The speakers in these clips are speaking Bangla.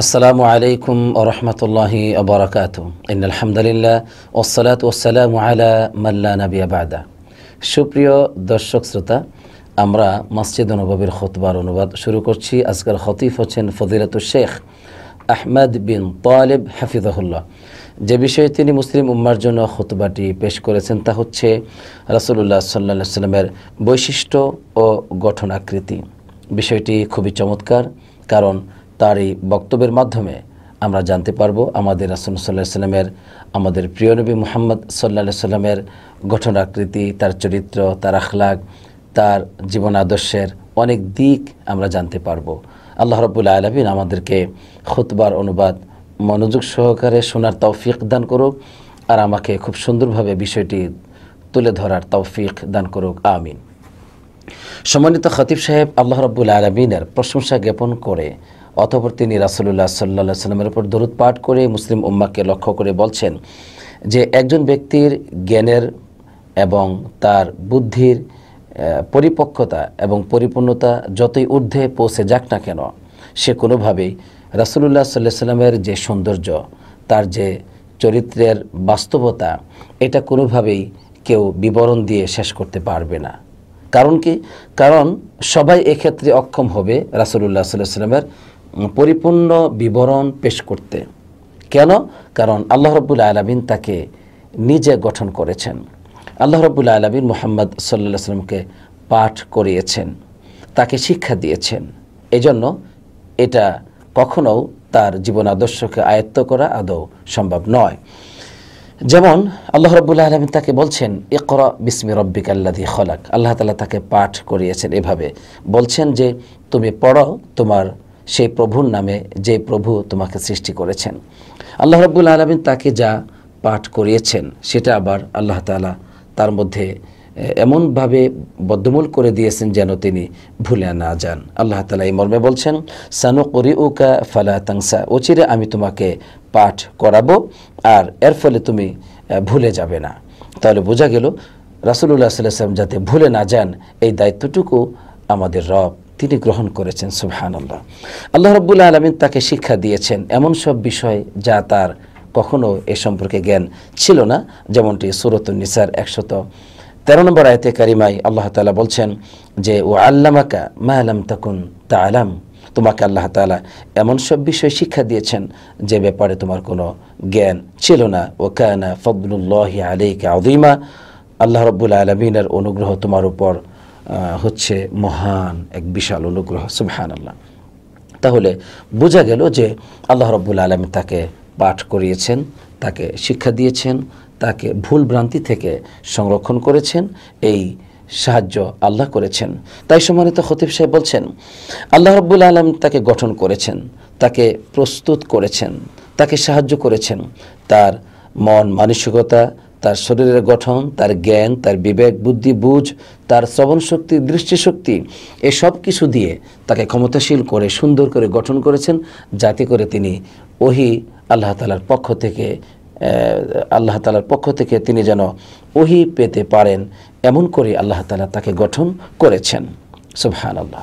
আসসালামু আলাইকুম ওয়া রাহমাতুল্লাহি ওয়া বারাকাতুহু। ইন্নাল হামদুলিল্লাহ ওয়াসসালাতু ওয়াসসালামু আলা মান লা নাবিয়্যা বা'দা। সুপ্রিয় দর্শক শ্রোতা, আমরা মসজিদ নববীর খুতবার অনুবাদ শুরু করছি। আজকের খতিব হচ্ছেন ফজিলাতুশ শেখ আহমদ বিন তালিব হাফিজাহুল্লাহ। যে বিষয়ে তিনি মুসলিম উম্মার জন্য খুতবাটি পেশ করেছেন তা হচ্ছে রাসূলুল্লাহ সাল্লাল্লাহু আলাইহি ওয়াসাল্লামের বৈশিষ্ট্য ও গঠন আকৃতি। বিষয়টি খুবই চমৎকার, কারণ তার এই বক্তব্যের মাধ্যমে আমরা জানতে পারবো আমাদের রাসূল সাল্লাল্লাহু আলাইহি ওয়াসাল্লামের, আমাদের প্রিয় নবী মুহাম্মদ সাল্লাল্লাহু আলাইহি ওয়াসাল্লামের গঠন আকৃতি, তার চরিত্র, তার আখলাক, তার জীবন আদর্শের অনেক দিক আমরা জানতে পারবো। আল্লাহ রাব্বুল আলামিন আমাদেরকে খুতবার অনুবাদ মনোযোগ সহকারে শোনার তৌফিক দান করুক, আর আমাকে খুব সুন্দরভাবে বিষয়টি তুলে ধরার তৌফিক দান করুক, আমিন। সম্মানিত খতিব সাহেব আল্লাহ রাব্বুল আলামিনের প্রশংসা জ্ঞাপন করে অতঃপর তিনি রাসূলুল্লাহ সাল্লাল্লাহু আলাইহি ওয়াসাল্লামের উপর দরুদ পাঠ করে মুসলিম উম্মাহকে লক্ষ্য করে বলছেন যে একজন ব্যক্তির জ্ঞানের এবং তার বুদ্ধির পরিপক্কতা এবং পরিপূর্ণতা যতই ঊর্ধ্বে পৌঁছে যাক না কেন, সে কোনোভাবেই রাসূলুল্লাহ সাল্লাল্লাহু আলাইহি ওয়াসাল্লামের যে সৌন্দর্য, তার যে চরিত্রের বাস্তবতা, এটা কোনোভাবেই কেউ বিবরণ দিয়ে শেষ করতে পারবে না। কারণ কি? কারণ সবাই এক্ষেত্রে অক্ষম হবে রাসূলুল্লাহ সাল্লাল্লাহু আলাইহি ওয়াসাল্লামের পরিপূর্ণ বিবরণ পেশ করতে। কেন? কারণ আল্লাহ রাব্বুল আলামিন তাকে নিজে গঠন করেছেন। আল্লাহ রাব্বুল আলামিন মুহাম্মদ সাল্লাল্লাহু আলাইহি ওয়াসাল্লামকে পাঠ করিয়েছেন, তাকে শিক্ষা দিয়েছেন। এজন্য এটা কখনো তার জীবন আদর্শকে আয়ত্ত করা আদৌ সম্ভব নয়। যেমন আল্লাহ রাব্বুল আলামিন তাকে বলছেন ইকরা বিসমি রাব্বিকাল্লাযী খলাক। আল্লাহ তাআলা তাকে পাঠ করিয়েছেন, এভাবে বলছেন যে তুমি পড়ো তোমার সেই প্রভুর নামে, যে প্রভু তোমাকে সৃষ্টি করেছেন। আল্লাহ রাব্বুল আলামিন তাকে যা পাঠ করিয়েছেন সেটা আবার আল্লাহ তাআলা তার মধ্যে এমনভাবে বদ্ধমূল করে দিয়েছেন যেন তিনি ভুলে না যান। আল্লাহ তাআলা এই মর্মে বলছেন সানুকরিউকা ফালা তানসা, অচিরে আমি তোমাকে পাঠ করাবো আর এর ফলে তুমি ভুলে যাবে না। তাহলে বোঝা গেল রাসূলুল্লাহ সাল্লাল্লাহু আলাইহি ওয়াসাল্লাম যাতে ভুলে না যান এই দায়িত্বটুকু আমাদের রব তিনি গ্রহণ করেছেন। সুবহানাল্লাহ। আল্লাহ রাব্বুল আলামিন তাকে শিক্ষা দিয়েছেন এমন সব বিষয় যা তার কখনো এ সম্পর্কে জ্ঞান ছিল না, যেমনটি সূরাতুন নিসার 113 নম্বর আয়াতে কারিমায় আল্লাহ তাআলা বলছেন যে ও আল্লামাকা মা লাম তাকুন তা'লাম, তোমাকে আল্লাহ তাআলা এমন সব বিষয় শিক্ষা দিয়েছেন যে ব্যাপারে তোমার কোনো জ্ঞান ছিল না। ও কানা ফাদলুল্লাহি আলাইকা আযীমা, আল্লাহ রাব্বুল আলামিনের অনুগ্রহ তোমার উপর হচ্ছে মহান এক বিশাল অনুগ্রহ। সুবহানাল্লাহ। তাহলে বোঝা গেল যে আল্লাহ রাব্বুল আলামিন তাকে পাঠ করিয়েছেন, তাকে শিক্ষা দিয়েছেন, তাকে ভুল ভ্রান্তি থেকে সংরক্ষণ করেছেন, এই সাহায্য আল্লাহ করেছেন। তাই সম্মানিত খতিব সাহেব বলছেন আল্লাহ রাব্বুল আলামিন তাকে গঠন করেছেন, তাকে প্রস্তুত করেছেন, তাকে সাহায্য করেছেন। তার মন মানসিকতা, তার শরীরের গঠন, তার জ্ঞান, তার বিবেক বুদ্ধি বুঝ, তার শ্রবণ শক্তি, দৃষ্টিশক্তি, এই সব কিছু দিয়ে তাকে ক্ষমতাশীল করে সুন্দর করে গঠন করেছেন, যাতে করে তিনি ওহী আল্লাহ তাআলার পক্ষ থেকে তিনি যেন ওহী পেতে পারেন, এমন করে আল্লাহ তাআলা তাকে গঠন করেছেন। সুবহানাল্লাহ।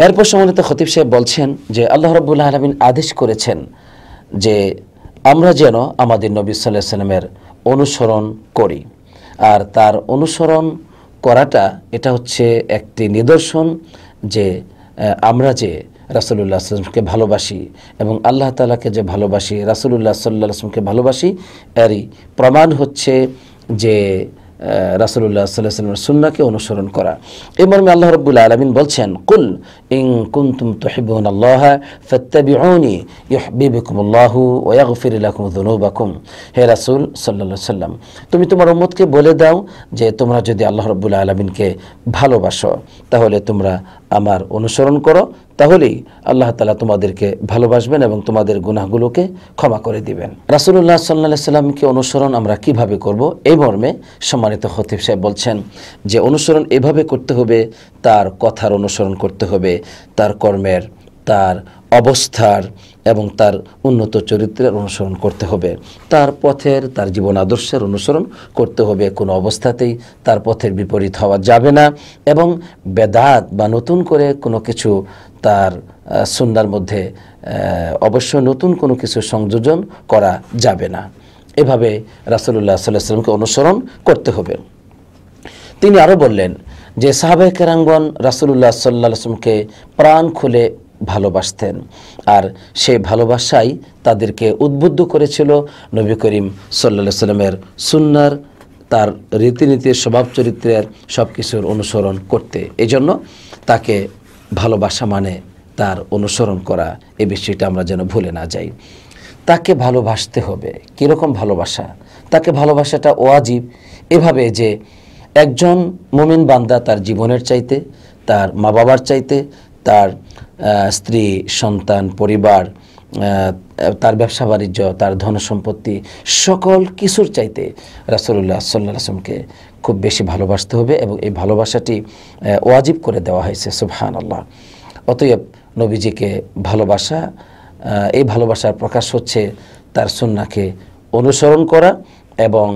এরপর সম্মানিত খতিব সাহেব বলছেন যে আল্লাহ রাব্বুল আলামিন আদেশ করেছেন যে আমরা যেন আমাদের নবী সাল্লাল্লাহু আলাইহি ওয়াসাল্লামের অনুসরণ করি। আর তার অনুসরণ করাটা এটা হচ্ছে একটি নিদর্শন যে আমরা যে রাসূলুল্লাহ সাল্লাল্লাহু আলাইহি ওয়াসাল্লামকে ভালোবাসি এবং আল্লাহ তাআলাকে যে ভালোবাসি, রাসূলুল্লাহ সাল্লাল্লাহু আলাইহি ওয়াসাল্লামকে ভালোবাসি, এরই প্রমাণ হচ্ছে যে রাসূলুল্লাহ সাল্লাল্লাহু আলাইহি ওয়াসাল্লামের সুন্নাহকে অনুসরণ করা। এই মর্মে আল্লাহ রাব্বুল আলামিন বলছেন কুল ইন কুনতুম তুহিব্বুনাল্লাহা ফাত্তাবিউনি ইউহিব্বুকুমুল্লাহু ওয়া ইয়াগফির লাকুম যুনুবাকুম। হে রাসূল সাল্লাল্লাহু আলাইহি ওয়াসাল্লাম, তুমি তোমার উম্মতকে বলে দাও যে তোমরা যদি আল্লাহ রাব্বুল আলামিনকে ভালোবাসো তাহলে তোমরা আমার অনুসরণ করো, তাহলেই আল্লাহ তাআলা তোমাদেরকে ভালোবাসবেন এবং তোমাদের গুনাহগুলোকে ক্ষমা করে দিবেন। রাসূলুল্লাহ সাল্লাল্লাহু আলাইহি ওয়াসাল্লামকে অনুসরণ আমরা কিভাবে করব, এই মর্মে সম্মানিত খতিব সাহেব বলছেন যে অনুসরণ এভাবে করতে হবে, তার কথার অনুসরণ করতে হবে, তার কর্মের, তার অবস্থার, এবং তার উন্নত চরিত্রের অনুসরণ করতে হবে, তার পথের, তার জীবন আদর্শের অনুসরণ করতে হবে। কোনো অবস্থাতেই তার পথের বিপরীত হওয়া যাবে না এবং বেদাত বা নতুন করে কোনো কিছু তার সুন্নাহর মধ্যে অবশ্য নতুন কোনো কিছু সংযোজন করা যাবে না। এভাবে রাসূলুল্লাহ সাল্লাল্লাহু আলাইহি ওয়াসাল্লামকে অনুসরণ করতে হবে। তিনি আরও বললেন যে সাহাবায়ে কেরামগণ রাসূলুল্লাহ সাল্লাল্লাহু আলাইহি ওয়াসাল্লামকে প্রাণ খুলে ভালোবাসতেন, আর সেই ভালোবাসাই তাদেরকে উদ্বুদ্ধ করেছিল নবী করিম সাল্লাল্লাহু আলাইহি ওয়াসাল্লামের সুন্নাহর, তার রীতিনীতির, স্বভাব চরিত্রের সব কিছুর অনুসরণ করতে। এজন্য তাকে ভালোবাসা মানে তার অনুসরণ করা, এই বিষয়টা আমরা যেন ভুলে না যাই। তাকে ভালোবাসতে হবে। কীরকম ভালোবাসা? তাকে ভালোবাসাটা ওয়াজিব এভাবে যে একজন মুমিন বান্দা তার জীবনের চাইতে, তার মা বাবার চাইতে, তার স্ত্রী, সন্তান, পরিবার, তার ব্যবসা বাণিজ্য, তার ধনসম্পত্তি, সকল কিছুর চাইতে রাসূলুল্লাহ সাল্লাল্লাহু আলাইহি ওয়াসাল্লামকে খুব বেশি ভালোবাসতে হবে এবং এই ভালোবাসাটি ওয়াজিব করে দেওয়া হয়েছে। সুবহানাল্লাহ। অতএব নবীজিকে ভালোবাসা, এই ভালোবাসার প্রকাশ হচ্ছে তার সুন্নাহকে অনুসরণ করা এবং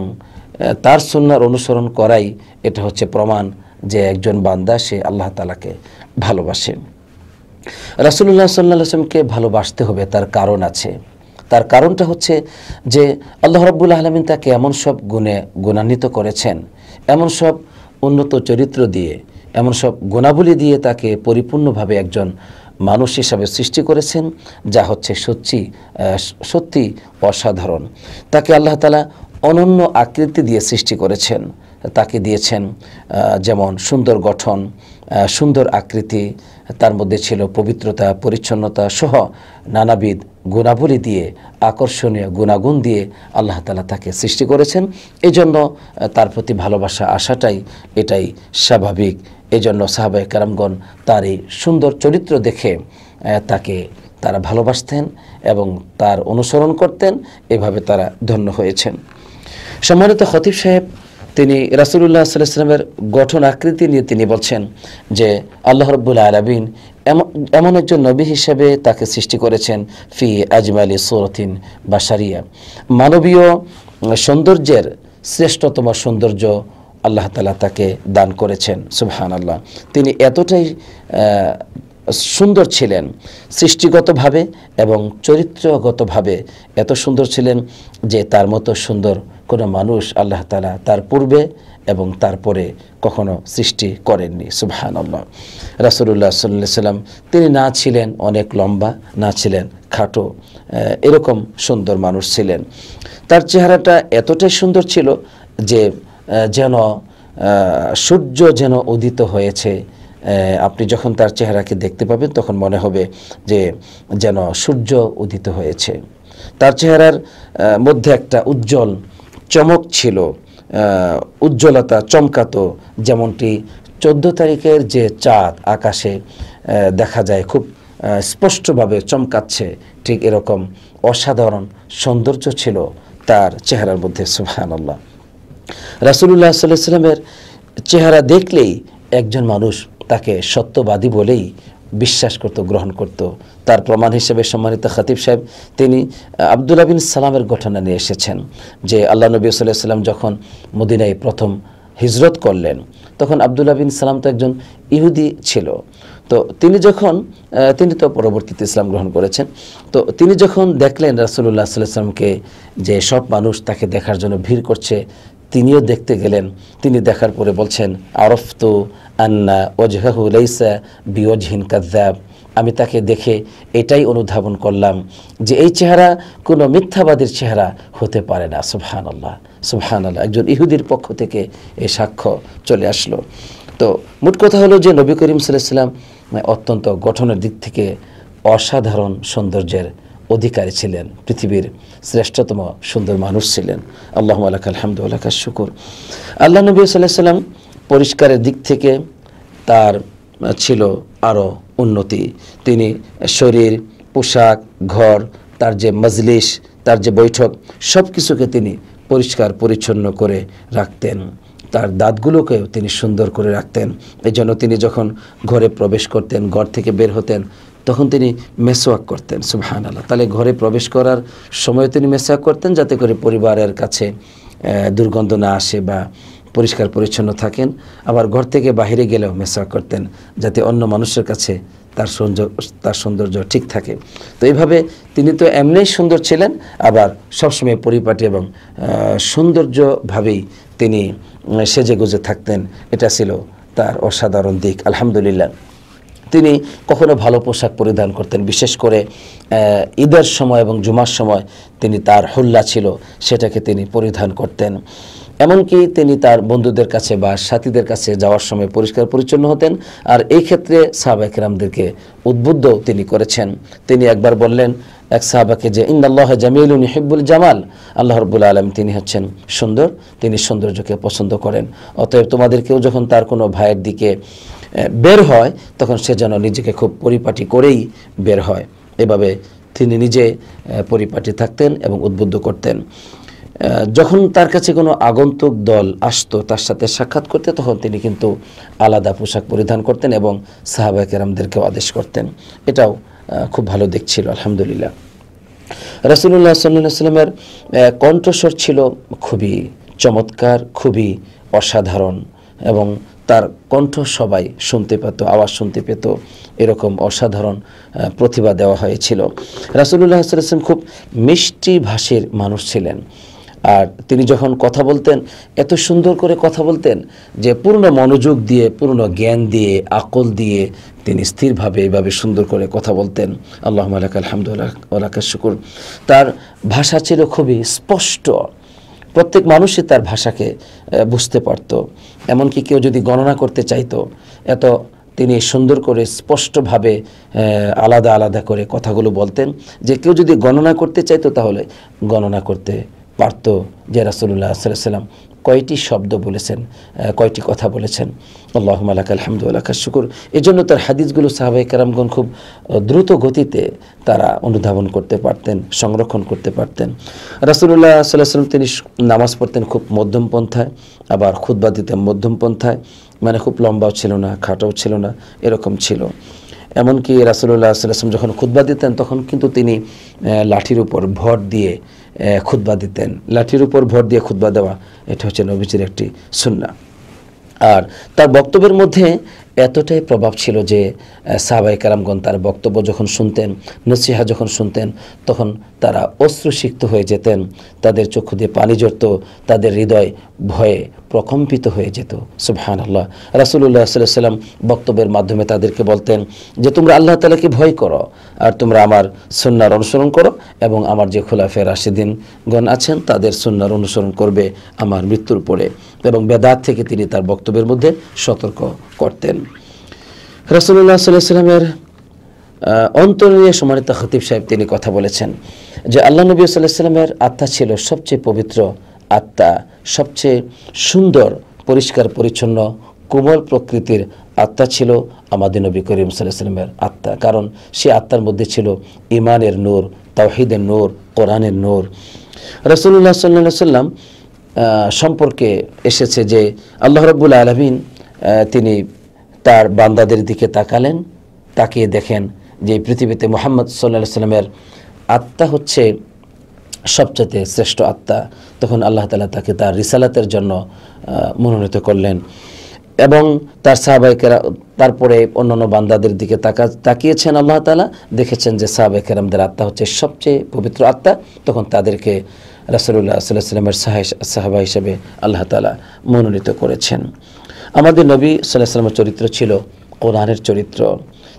তার সুন্নাহর অনুসরণ করাই এটা হচ্ছে প্রমাণ যে একজন বান্দা সে আল্লাহ তাআলাকে ভালোবাসে। রাসূলুল্লাহ সাল্লাল্লাহু আলাইহি ওয়াসাল্লামকে ভালোবাসতে হবে, তার কারণ আছে। তার কারণটা হচ্ছে যে আল্লাহ রাব্বুল আলামিন তাকে এমন সব গুণে গুণান্বিত করেছেন, এমন সব উন্নত চরিত্র দিয়ে, এমন সব গুণাবলী দিয়ে তাকে পরিপূর্ণভাবে একজন মানুষ হিসাবে সৃষ্টি করেছেন, যা হচ্ছে সত্যি অসাধারণ। তাকে আল্লাহ তাআলা অনন্য আকৃতি দিয়ে সৃষ্টি করেছেন। তাকে দিয়েছেন যেমন সুন্দর গঠন, সুন্দর আকৃতি, তার মধ্যে ছিল পবিত্রতা, পরিচ্ছন্নতা সহ নানাবিধ গুণাবলী দিয়ে, আকর্ষণীয় গুণাগুণ দিয়ে আল্লাহ তাআলা তাকে সৃষ্টি করেছেন। এজন্য তার প্রতি ভালোবাসা আসাটাই এটাই স্বাভাবিক। এজন্য সাহাবায়ে কেরামগণ তার এই সুন্দর চরিত্র দেখে তারা ভালোবাসতেন এবং তার অনুসরণ করতেন। এভাবে তারা ধন্য হয়েছেন। সম্মানিত খতিব সাহেব, তিনি রাসূলুল্লাহ সাল্লাল্লাহু আলাইহি ওয়াসাল্লামের গঠন আকৃতি নিয়ে তিনি বলছেন যে আল্লাহ রাব্বুল আলামিন এমন একজন নবী হিসেবে তাকে সৃষ্টি করেছেন ফি আজমালি সূরাতিন বাশারিয়া, মানবীয় সৌন্দর্যের শ্রেষ্ঠতম সৌন্দর্য আল্লাহ তাআলা তাকে দান করেছেন। সুবহানাল্লাহ। তিনি এতটাই সুন্দর ছিলেন সৃষ্টিগতভাবে এবং চরিত্রগতভাবে, এত সুন্দর ছিলেন যে তার মতো সুন্দর কোনো মানুষ আল্লাহ তাআলা তার পূর্বে এবং তারপরে কখনো সৃষ্টি করেননি। সুবহানাল্লাহ। রাসূলুল্লাহ সাল্লাল্লাহু আলাইহি ওয়াসাল্লাম তিনি না ছিলেন অনেক লম্বা, না ছিলেন খাটো, এরকম সুন্দর মানুষ ছিলেন। তার চেহারাটা এতটাই সুন্দর ছিল যে যেন সূর্য যেন উদিত হয়েছে। আপনি যখন তার চেহারাকে দেখতে পাবেন তখন মনে হবে যে যেন সূর্য উদিত হয়েছে। তার চেহারার মধ্যে একটা উজ্জ্বল চমক ছিল, উজ্জ্বলতা চমকাতো, যেমনটি 14 তারিখের যে চাঁদ আকাশে দেখা যায় খুব স্পষ্টভাবে চমকাচ্ছে, ঠিক এরকম অসাধারণ সৌন্দর্য ছিল তার চেহারার মধ্যে। সুবহানাল্লাহ। রাসূলুল্লাহ সাল্লাল্লাহু আলাইহি ওয়াসাল্লামের চেহারা দেখলেই একজন মানুষ তাকে সত্যবাদী বলেই বিশ্বাস করত, গ্রহণ করত। তার প্রমাণ হিসেবে সম্মানিত খতিব সাহেব তিনি আব্দুল্লাহ বিন সালামের ঘটনা নিয়ে এসেছেন যে আল্লাহ নবী সাল্লাল্লাহু আলাইহি ওয়াসাল্লাম যখন মদিনায় প্রথম হিজরত করলেন তখন আব্দুল্লাহ বিন সালাম তো একজন ইহুদি ছিল। তো তিনি তো পরবর্তীতে ইসলাম গ্রহণ করেছেন। তো তিনি যখন দেখলেন রাসূলুল্লাহ সাল্লাল্লাহু আলাইহি ওয়াসাল্লামকে, যে সব মানুষ তাকে দেখার জন্য ভিড় করছে, তিনিও দেখতে গেলেন। তিনি দেখার পরে বলছেন আরফতু আন্না ওয়াজহাহু লাইসা বিওয়াজহিন কাযাব, আমি তাকে দেখে এটাই অনুধাবন করলাম যে এই চেহারা কোনো মিথ্যাবাদীর চেহারা হতে পারে না। সুবহানাল্লাহ, সুবহানাল্লাহ। একজন ইহুদির পক্ষ থেকে এই সাক্ষ্য চলে আসলো। তো মোট কথা হলো যে নবী করিম সাল্লাল্লাহু আলাইহি ওয়াসাল্লাম অত্যন্ত গঠনের দিক থেকে অসাধারণ সৌন্দর্যের অধিকারী ছিলেন, পৃথিবীর শ্রেষ্ঠতম সুন্দর মানুষ ছিলেন। আল্লাহুম্মা লাকাল হামদু ওয়া লাকাশ শুকর। আল্লাহ নবী সাল্লাল্লাহু আলাইহি ওয়াসাল্লাম পরিষ্কারের দিক থেকে তার ছিল আরও উন্নতি। তিনি শরীর, পোশাক, ঘর, তার যে মজলিস, তার যে বৈঠক, সব কিছুকে তিনি পরিষ্কার পরিচ্ছন্ন করে রাখতেন। তার দাঁতগুলোকেও তিনি সুন্দর করে রাখতেন। এই জন্য তিনি যখন ঘরে প্রবেশ করতেন, ঘর থেকে বের হতেন, তখন তিনি মেসওয়াক করতেন। সুবহানাল্লাহ। তাহলে ঘরে প্রবেশ করার সময় তিনি মেসওয়াক করতেন যাতে করে পরিবারের কাছে দুর্গন্ধ না আসে বা পরিষ্কার পরিচ্ছন্ন থাকেন। আবার ঘর থেকে বাইরে গেলেও মেসওয়াক করতেন যাতে অন্য মানুষের কাছে তার সৌন্দর্য ঠিক থাকে। তো এইভাবে তিনি তো এমনিই সুন্দর ছিলেন, আবার সবসময় পরিপাটি এবং সৌন্দর্যভাবেই তিনি সেজে গুজে থাকতেন। এটা ছিল তার অসাধারণ দিক। আলহামদুলিল্লাহ। তিনি কখনো ভালো পোশাক পরিধান করতেন, বিশেষ করে ঈদের সময় এবং জুমার সময় তিনি তার হুল্লা ছিল সেটাকে তিনি পরিধান করতেন। এমনকি তিনি তার বন্ধুদের কাছে বা সাথীদের কাছে যাওয়ার সময় পরিষ্কার পরিচ্ছন্ন হতেন। আর এই ক্ষেত্রে সাহাবায়ে কেরামদেরকে উদ্বুদ্ধ তিনি করেছেন। তিনি একবার বললেন এক সাহাবাকে যে ইন্নাল্লাহা জামিলুন ইউহিব্বুল জামাল, আল্লাহ রাব্বুল আলামিন তিনি হচ্ছেন সুন্দর, তিনি সৌন্দর্যকে পছন্দ করেন। অতএব তোমাদেরকেও যখন তার কোনো ভাইয়ের দিকে বের হয় তখন সে যেন নিজেকে খুব পরিপাটি করেই বের হয়। এভাবে তিনি নিজে পরিপাটি থাকতেন এবং উদ্বুদ্ধ করতেন। যখন তার কাছে কোনো আগন্তুক দল আসতো তার সাথে সাক্ষাৎ করতে, তখন তিনি কিন্তু আলাদা পোশাক পরিধান করতেন এবং সাহাবায়ে কেরামদেরকেও আদেশ করতেন। এটাও খুব ভালো দিক ছিল। আলহামদুলিল্লাহ। রাসূলুল্লাহ সাল্লাল্লাহু আলাইহি ওয়াসাল্লামের কণ্ঠস্বর ছিল খুবই চমৎকার, খুবই অসাধারণ, এবং তার কণ্ঠ সবাই শুনতে পেত, আওয়াজ শুনতে পেত, এরকম অসাধারণ প্রতিভা দেওয়া হয়েছিল। রাসূলুল্লাহ সাল্লাল্লাহু আলাইহি ওয়াসাল্লাম খুব মিষ্টি ভাষীর মানুষ ছিলেন। আর তিনি যখন কথা বলতেন এত সুন্দর করে কথা বলতেন যে পূর্ণ মনোযোগ দিয়ে, পূর্ণ জ্ঞান দিয়ে, আকল দিয়ে তিনি স্থিরভাবে এইভাবে সুন্দর করে কথা বলতেন। আল্লাহুম্মা লাকাল হামদু ওয়া লাকাশ শুকর। তার ভাষা ছিল খুবই স্পষ্ট, প্রত্যেক মানুষই তার ভাষাকে বুঝতে পারত। এমনকি কেউ যদি গণনা করতে চাইতো, এত তিনি সুন্দর করে স্পষ্টভাবে আলাদা আলাদা করে কথাগুলো বলতেন যে কেউ যদি গণনা করতে চাইতো তাহলে গণনা করতে পারত যে রাসূলুল্লাহ সাল্লাল্লাহু আলাইহি ওয়াসাল্লাম কয়টি শব্দ বলেছেন, কয়টি কথা বলেছেন। আল্লাহুম্মা লাকাল হামদু ওয়া লাকাশ শুকর। এজন্য তার হাদিসগুলো সাহাবায়ে কেরামগণ খুব দ্রুত গতিতে তারা অনুধাবন করতে পারতেন, সংরক্ষণ করতে পারতেন। রাসূলুল্লাহ সাল্লাল্লাহু আলাইহি ওয়াসাল্লাম তিনি নামাজ পড়তেন খুব মধ্যম পন্থায়, আবার খুতবা দিতেন মধ্যম পন্থায়, মানে খুব লম্বাও ছিল না, খাটোও ছিল না, এরকম ছিল। এমনকি রাসূলুল্লাহ সাল্লাল্লাহু আলাইহি ওয়াসাল্লাম যখন খুতবা দিতেন তখন কিন্তু তিনি লাঠির উপর ভর দিয়ে খুতবা দিতেন। লাঠির উপর ভর দিয়ে খুতবা দেওয়া এটা হচ্ছে নবীজির একটি সুন্নাহ। আর তার বক্তব্যের মধ্যে এতটাই প্রভাব ছিল যে সাহাবায়ে কেরামগণ তার বক্তব্য যখন শুনতেন, নসিহা যখন শুনতেন, তখন তারা অশ্রুসিক্ত হয়ে যেতেন, তাদের চক্ষু দিয়ে পানি ঝরত, তাদের হৃদয় ভয়ে প্রকম্পিত হয়ে যেত। সুবহানাল্লাহ। রাসূলুল্লাহ সাল্লাল্লাহু আলাইহি ওয়াসাল্লাম বক্তব্যের মাধ্যমে তাদেরকে বলতেন যে তোমরা আল্লাহ তাআলাকে ভয় করো, আর তোমরা আমার সুন্নাহর অনুসরণ করো, এবং আমার যে খুলাফায়ে রাশিদিনগণ আছেন তাদের সুন্নাহর অনুসরণ করবে আমার মৃত্যুর পরে। এবং বেদাত থেকে তিনি তার বক্তব্যের মধ্যে সতর্ক করতেন। রাসূলুল্লাহ সাল্লাল্লাহু আলাইহি ওয়াসাল্লামের অন্তর নিয়ে সম্মানিত খতিব সাহেব তিনি কথা বলেছেন যে আল্লাহ নবী সাল্লাল্লাহু আলাইহি ওয়াসাল্লামের আত্মা ছিল সবচেয়ে পবিত্র আত্মা, সবচেয়ে সুন্দর, পরিষ্কার পরিচ্ছন্ন, কোমল প্রকৃতির আত্মা ছিল আমাদের নবী করিম সাল্লাল্লাহু আলাইহি ওয়াসাল্লামের আত্মা। কারণ সে আত্মার মধ্যে ছিল ঈমানের নূর, তাওহীদের নূর, কোরআনের নূর। রাসূলুল্লাহ সাল্লাল্লাহু আলাইহি ওয়াসাল্লাম সম্পর্কে এসেছে যে আল্লাহ রাব্বুল আলামিন তিনি তার বান্দাদের দিকে তাকালেন, তাকিয়ে দেখেন যে পৃথিবীতে মুহাম্মদ সাল্লাল্লাহু আলাইহি ওয়াসাল্লামের আত্মা হচ্ছে সবচেয়ে শ্রেষ্ঠ আত্মা। তখন আল্লাহ তাআলা তাকে তার রিসালাতের জন্য মনোনীত করলেন, এবং তার সাহাবায়ে কেরাম তারপরে অন্যান্য বান্দাদের দিকে তাকিয়েছেন আল্লাহ তাআলা, দেখেছেন যে সাহাবায়ে কেরামদের আত্মা হচ্ছে সবচেয়ে পবিত্র আত্মা। তখন তাদেরকে রাসূলুল্লাহ সাল্লাল্লাহু আলাইহি ওয়াসাল্লামের সাহাবা হিসেবে আল্লাহ তাআলা মনোনীত করেছেন। আমাদের নবী সাল্লাল্লাহু আলাইহি ওয়াসাল্লামের চরিত্র ছিল কোরআনের চরিত্র।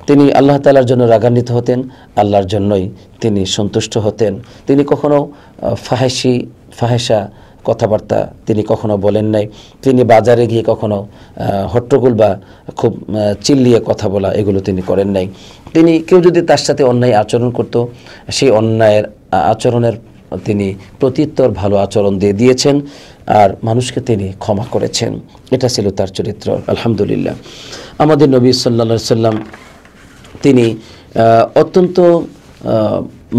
তিনি আল্লাহ তাআলার জন্য রাগান্বিত হতেন, আল্লাহর জন্যই তিনি সন্তুষ্ট হতেন। তিনি কখনো ফাহেসা কথাবার্তা তিনি কখনো বলেন নাই। তিনি বাজারে গিয়ে কখনো হট্টগোল বা খুব চিল্লিয়ে কথা বলা এগুলো তিনি করেন নাই। তিনি কেউ যদি তার সাথে অন্যায় আচরণ করত, সেই অন্যায়ের আচরণের তিনি প্রত্যুত্তর ভালো আচরণ দিয়ে দিয়েছেন, আর মানুষকে তিনি ক্ষমা করেছেন। এটা ছিল তার চরিত্র। আলহামদুলিল্লাহ। আমাদের নবী সাল্লাল্লাহু আলাইহি ওয়াসাল্লাম তিনি অত্যন্ত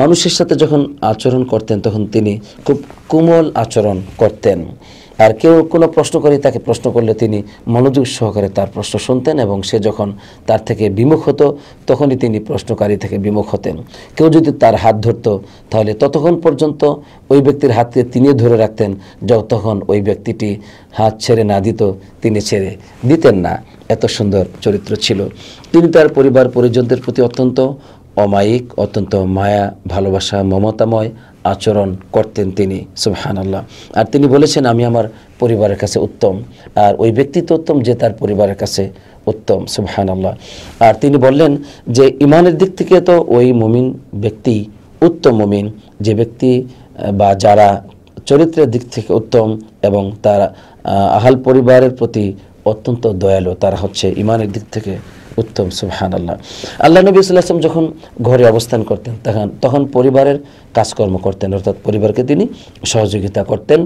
মানুষের সাথে যখন আচরণ করতেন তখন তিনি খুব কোমল আচরণ করতেন। আর কেউ কোনো প্রশ্ন করে তাকে প্রশ্ন করলে তিনি মনোযোগ সহকারে তার প্রশ্ন শুনতেন এবং সে যখন তার থেকে বিমুখ হতো তখনই তিনি প্রশ্নকারী থেকে বিমুখ হতেন। কেউ যদি তার হাত ধরতো তাহলে ততক্ষণ পর্যন্ত ওই ব্যক্তির হাতকে তিনি ধরে রাখতেন যতক্ষণ ওই ব্যক্তিটি হাত ছেড়ে না দিত তিনি ছেড়ে দিতেন না। এত সুন্দর চরিত্র ছিল। তিনি তার পরিবার পরিজনদের প্রতি অত্যন্ত অমায়িক, অত্যন্ত মায়া ভালোবাসা মমতাময় আচরণ করতেন তিনি, সুবহানাল্লাহ। আর তিনি বলেছেন, আমি আমার পরিবারের কাছে উত্তম, আর ওই ব্যক্তি তো উত্তম যে তার পরিবারের কাছে উত্তম, সুবহানাল্লাহ। আর তিনি বললেন যে ইমানের দিক থেকে তো ওই মুমিন ব্যক্তি উত্তম মুমিন, যে ব্যক্তি বা যারা চরিত্রের দিক থেকে উত্তম এবং তার আহাল পরিবারের প্রতি অত্যন্ত দয়ালু, তারা হচ্ছে ইমানের দিক থেকে উত্তম, সুবহানাল্লাহ। আল্লাহ নবী সাল্লাল্লাহু আলাইহি ওয়াসাল্লাম যখন ঘরে অবস্থান করতেন তখন পরিবারের কাজকর্ম করতেন, অর্থাৎ পরিবারকে তিনি সহযোগিতা করতেন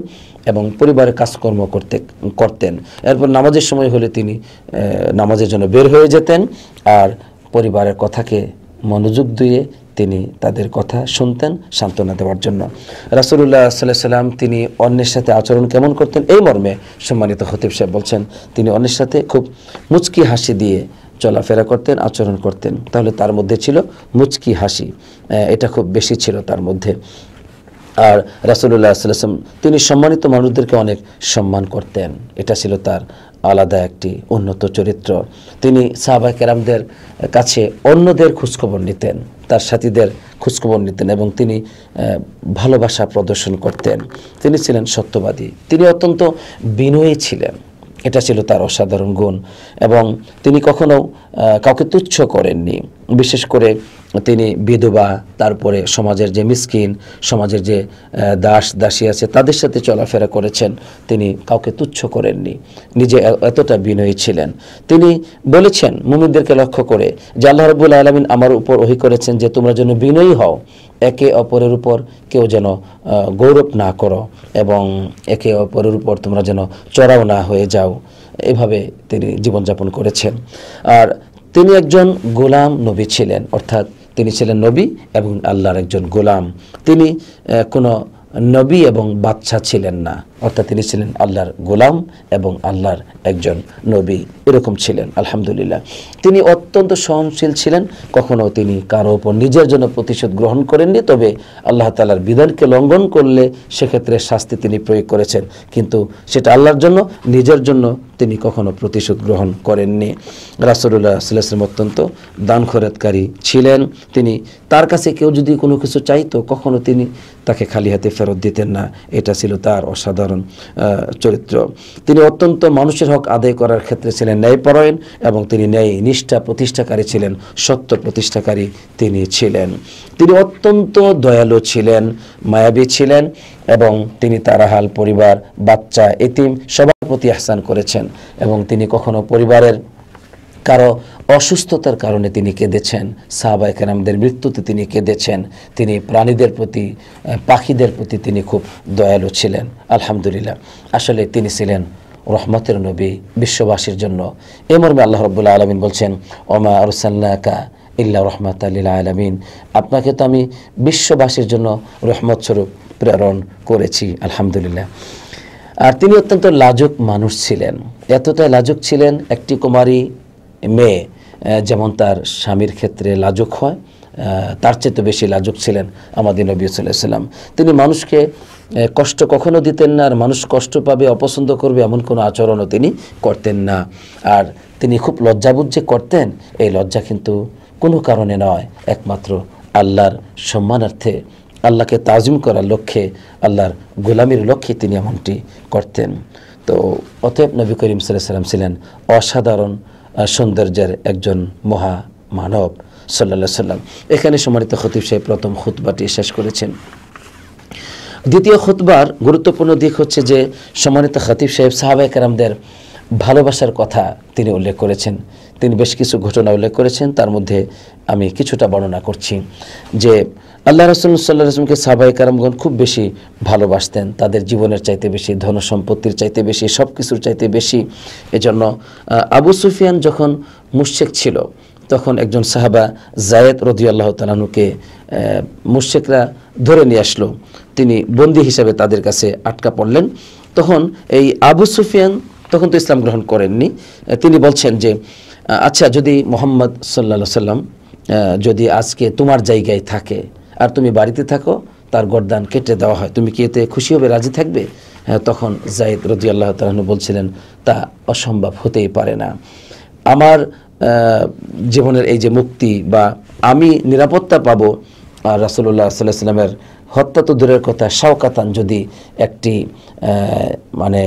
এবং পরিবারের কাজকর্ম করতেন। এরপর নামাজের সময় হলে তিনি নামাজের জন্য বের হয়ে যেতেন আর পরিবারের কথাকে মনোযোগ দিয়ে তিনি তাদের কথা শুনতেন সান্ত্বনা দেওয়ার জন্য। রাসূলুল্লাহ সাল্লাল্লাহু আলাইহি ওয়াসাল্লাম তিনি অন্যের সাথে আচরণ কেমন করতেন এই মর্মে সম্মানিত খতিব সাহেব বলছেন, তিনি অন্যের সাথে খুব মুচকি হাসি দিয়ে চলাফেরা করতেন, আচরণ করতেন। তাহলে তার মধ্যে ছিল মুচকি হাসি, এটা খুব বেশি ছিল তার মধ্যে। আর রাসূলুল্লাহ সাল্লাল্লাহু আলাইহি ওয়াসাল্লাম তিনি সম্মানিত মানুষদেরকে অনেক সম্মান করতেন, এটা ছিল তার আলাদা একটি উন্নত চরিত্র। তিনি সাহাবায়ে কেরামদের কাছে অন্যদের খোঁজখবর নিতেন, তার সাথীদের খোঁজখবর নিতেন এবং তিনি ভালোবাসা প্রদর্শন করতেন। তিনি ছিলেন সত্যবাদী, তিনি অত্যন্ত বিনয়ী ছিলেন, এটা ছিল তার অসাধারণ গুণ। এবং তিনি কখনো কাউকে তুচ্ছ করেননি, বিশেষ করে তিনি বিধবা, তারপরে সমাজের যে মিসকিন, সমাজের যে দাস দাসী আছে তাদের সাথে চলাফেরা করেছেন, তিনি কাউকে তুচ্ছ করেননি, নিজে এতটা বিনয়ী ছিলেন। তিনি বলেছেন মুমিনদেরকে লক্ষ্য করে যে আল্লাহ রাব্বুল আলামিন আমার উপর ওহী করেছেন যে তোমরা যেন বিনয়ী হও, একে অপরের উপর কেউ যেন গৌরব না করো এবং একে অপরের উপর তোমরা যেন চড়াও না হয়ে যাও, এভাবে তিনি জীবনযাপন করেছেন। আর তিনি একজন গোলাম নবী ছিলেন, অর্থাৎ তিনি ছিলেন নবী এবং আল্লাহর একজন গোলাম। তিনি কোনো নবী এবং বাদশা ছিলেন না, অর্থাৎ তিনি ছিলেন আল্লাহর গোলাম এবং আল্লাহর একজন নবী, এরকম ছিলেন। আলহামদুলিল্লাহ। তিনি অত্যন্ত সহনশীল ছিলেন, কখনো তিনি কারো উপর নিজের জন্য প্রতিশোধ গ্রহণ করেননি, তবে আল্লাহ তাআলার বিধানকে লঙ্ঘন করলে সেক্ষেত্রে শাস্তি তিনি প্রয়োগ করেছেন, কিন্তু সেটা আল্লাহর জন্য, নিজের জন্য তিনি কখনো প্রতিশোধ গ্রহণ করেননি। রাসূলুল্লাহ সাল্লাল্লাহু আলাইহি ওয়াসাল্লাম অত্যন্ত দান খয়রাতকারী ছিলেন। তিনি তার কাছে কেউ যদি কোনো কিছু চাইতো কখনো তিনি তাকে খালি হাতে ফেরত দিতেন না, এটা ছিল তার অসাধারণ চরিত্র। তিনি অত্যন্ত মানুষের হক আদায় করার ক্ষেত্রে ছিলেন ন্যায়পরায়ণ এবং তিনি ন্যায় নিষ্ঠা প্রতিষ্ঠাকারী ছিলেন, সত্য প্রতিষ্ঠাকারী তিনি ছিলেন। তিনি অত্যন্ত দয়ালু ছিলেন, মায়াবী ছিলেন এবং তিনি তার আহাল পরিবার, বাচ্চা, এতিম সবার প্রতি ইহসান করেছেন এবং তিনি কখনো পরিবারের কারো অসুস্থতার কারণে তিনি কেঁদেছেন, সাহাবায়ে কেরামদের মৃত্যুতে তিনি কেঁদেছেন। তিনি প্রাণীদের প্রতি, পাখিদের প্রতি তিনি খুব দয়ালু ছিলেন। আলহামদুলিল্লাহ, আসলে তিনি ছিলেন রহমতের নবী বিশ্ববাসীর জন্য। এই মর্মে আল্লাহ রাব্বুল আলামিন বলছেন, ওমা আরসালনাকা ইল্লা রাহমাতাল লিল আলামিন, আপনাকে তো আমি বিশ্ববাসীর জন্য রহমত স্বরূপ প্রেরণ করেছি। আলহামদুলিল্লাহ। আর তিনি অত্যন্ত লাজুক মানুষ ছিলেন, এতটাই লাজুক ছিলেন, একটি কুমারী মেয়ে যেমন তার স্বামীর ক্ষেত্রে লাজুক হয়, তার চেয়ে বেশি লাজুক ছিলেন আমাদের নবী সাল্লাল্লাহু আলাইহি ওয়াসাল্লাম। তিনি মানুষকে কষ্ট কখনো দিতেন না, আর মানুষ কষ্ট পাবে, অপছন্দ করবে এমন কোনো আচরণও তিনি করতেন না। আর তিনি খুব লজ্জাবোধ যে করতেন, এই লজ্জা কিন্তু কোনো কারণে নয়, একমাত্র আল্লাহর সম্মানার্থে, আল্লাহকে তাজিম করার লক্ষ্যে, আল্লাহর গোলামির লক্ষ্যে তিনি এমনটি করতেন। তো অতএব নবী করিম সাল্লাল্লাহু আলাইহি ওয়াসাল্লাম ছিলেন অসাধারণ সৌন্দর্যের একজন মহা মানব সাল্লাল্লাহু আলাইহি ওয়াসাল্লাম। এখানে সম্মানিত খতিব সাহেব প্রথম খুতবাটি শেষ করেছেন। দ্বিতীয় খুতবার গুরুত্বপূর্ণ দিক হচ্ছে যে সম্মানিত খতিব সাহেব সাহাবায়ে কেরামদের ভালোবাসার কথা তিনি উল্লেখ করেছেন। তিনি বেশ কিছু ঘটনা উল্লেখ করেছেন, তার মধ্যে আমি কিছুটা বর্ণনা করছি। যে আল্লাহ রাসূল সাল্লাল্লাহু আলাইহি ওয়াসাল্লামকে সাহাবায়ে কেরামগণ খুব বেশি ভালোবাসতেন, তাদের জীবনের চাইতে বেশি, ধন সম্পত্তির চাইতে বেশি, সব কিছুর চাইতে বেশি। এজন্য আবু সুফিয়ান যখন মুশরিক ছিল তখন একজন সাহাবা যায়েদ রাদিয়াল্লাহু তাআলা আনহুকে মুশরিকরা ধরে নিয়ে আসলো, তিনি বন্দী হিসেবে তাদের কাছে আটকা পড়লেন তখন এই আবু সুফিয়ান তখন তো ইসলাম গ্রহণ করেননি। তিনি বলছেন যে আচ্ছা, যদি মোহাম্মদ সাল্লাল্লাহু আলাইহি সাল্লাম যদি আজকে তোমার জায়গায় থাকে আর তুমি বাড়িতে থাকো, তার গর্দান কেটে দেওয়া হয়, তুমি কি এতে খুশি হবে, রাজি থাকবে? তখন যায়েদ রাদিয়াল্লাহু তাআলা আনহু বলছিলেন, তা অসম্ভব হতেই পারে না। আমার জীবনের এই যে মুক্তি বা আমি নিরাপত্তা পাবো, আর রাসূলুল্লাহ সাল্লাল্লাহু আলাইহি সাল্লামের হত্যা তো দূরের কথা, শাওকাতান যদি একটি মানে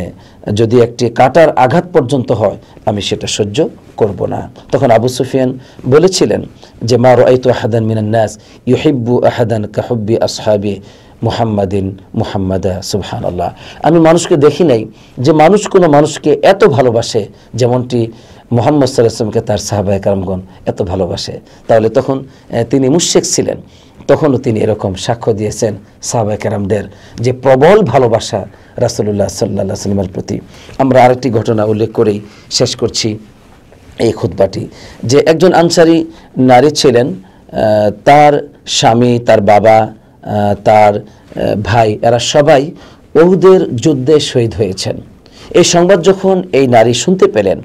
যদি একটি কাটার আঘাত পর্যন্ত হয়, আমি সেটা সহ্য করব না। তখন আবু সুফিয়ান বলেছিলেন যে মা রাআইতু আহাদান মিনান নাস ইউহিব্বু আহাদান কাহুব্বি আসহাবি মুহাম্মাদা। সুবহানাল্লাহ, আমি মানুষকে দেখি নাই যে মানুষ কোনো মানুষকে এত ভালোবাসে যেমনটি মুহাম্মদ সাল্লাল্লাহু আলাইহি ওয়াসাল্লামকে তার সাহাবায়ে কেরামগণ এত ভালোবাসে। তাহলে তখন তিনি মুশরিক ছিলেন, তখনও তিনি এরকম সাক্ষ্য দিয়েছেন সাহাবায়ে কেরামদের যে প্রবল ভালোবাসা রাসূলুল্লাহ সাল্লাল্লাহু আলাইহি ওয়াসাল্লামের প্রতি। আমরা আরেকটি ঘটনা উল্লেখ করেই শেষ করছি এই খুতবাটি, যে একজন আনসারী নারী ছিলেন, তার স্বামী, তার বাবা, তার ভাই, এরা সবাই উহুদের যুদ্ধে শহীদ হয়েছেন। এই সংবাদ যখন এই নারী শুনতে পেলেন,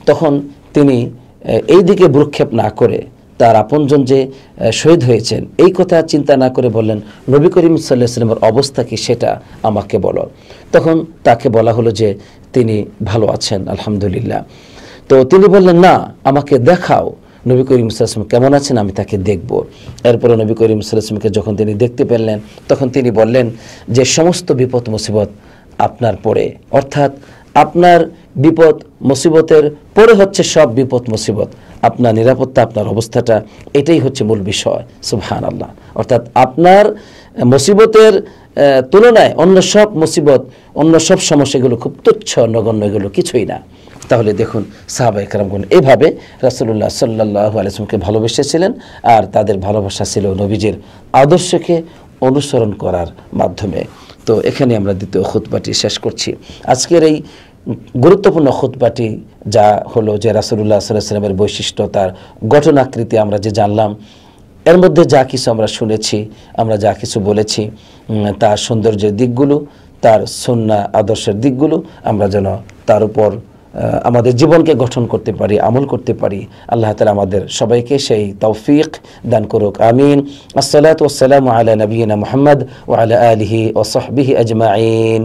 তখন তিনি এই দিকে ভ্রুক্ষেপ না করে তার আপনজন যে শহীদ হয়েছেন এই কথা চিন্তা না করে বললেন, নবী করিম সাল্লাল্লাহু আলাইহি ওয়াসাল্লামের অবস্থা কি সেটা আমাকে বলো। তখন তাকে বলা হলো যে তিনি ভালো আছেন আলহামদুলিল্লাহ। তো তিনি বললেন, না, আমাকে দেখাও নবী করিম সাল্লাল্লাহু আলাইহি ওয়াসাল্লাম কেমন আছেন, আমি তাকে দেখব। এরপরে নবী করিম সাল্লাল্লাহু আলাইহি ওয়াসাল্লামকে যখন তিনি দেখতে পেলেন, তখন তিনি বললেন যে সমস্ত বিপদ মুসিবত আপনার পরে, অর্থাৎ আপনার বিপদ মুসিবতের পরে হচ্ছে সব বিপদ মুসিবত, আপনার নিরাপত্তা, আপনার অবস্থাটা, এটাই হচ্ছে মূল বিষয়। সুবহানাল্লাহ, অর্থাৎ আপনার মুসিবতের তুলনায় অন্য সব মুসিবত, অন্য সব সমস্যাগুলো খুব তুচ্ছ, নগণ্য, এগুলো কিছুই না। তাহলে দেখুন সাহাবায়ে কেরামগণ এভাবে রাসূলুল্লাহ সাল্লাল্লাহু আলাইহি ওয়াসাল্লামকে ভালোবেসেছিলেন, আর তাদের ভালোবাসা ছিল নবীজির আদর্শকে অনুসরণ করার মাধ্যমে। তো এখানে আমরা দ্বিতীয় খুতবাটি শেষ করছি। আজকের এই গুরুত্বপূর্ণ খুতবাটি যা হলো যে রাসূলুল্লাহ সাল্লাল্লাহু আলাইহি ওয়াসাল্লামের বৈশিষ্ট্য, তার গঠনাকৃতি আমরা যে জানলাম, এর মধ্যে যা কিছু আমরা শুনেছি, আমরা যা কিছু বলেছি, তার সৌন্দর্যের দিকগুলো, তার সুন্নাহ আদর্শের দিকগুলো আমরা যেন তার উপর আমাদের জীবনকে গঠন করতে পারি, আমল করতে পারি। আল্লাহ তাআলা আমাদের সবাইকে সেই তৌফিক দান করুক, আমিন। আসসালাতু ওয়াসসালামু আলা নবিয়িনা মুহাম্মদ ওয়া আলা আলিহি ওয়া সাহবিহি আজমাইন।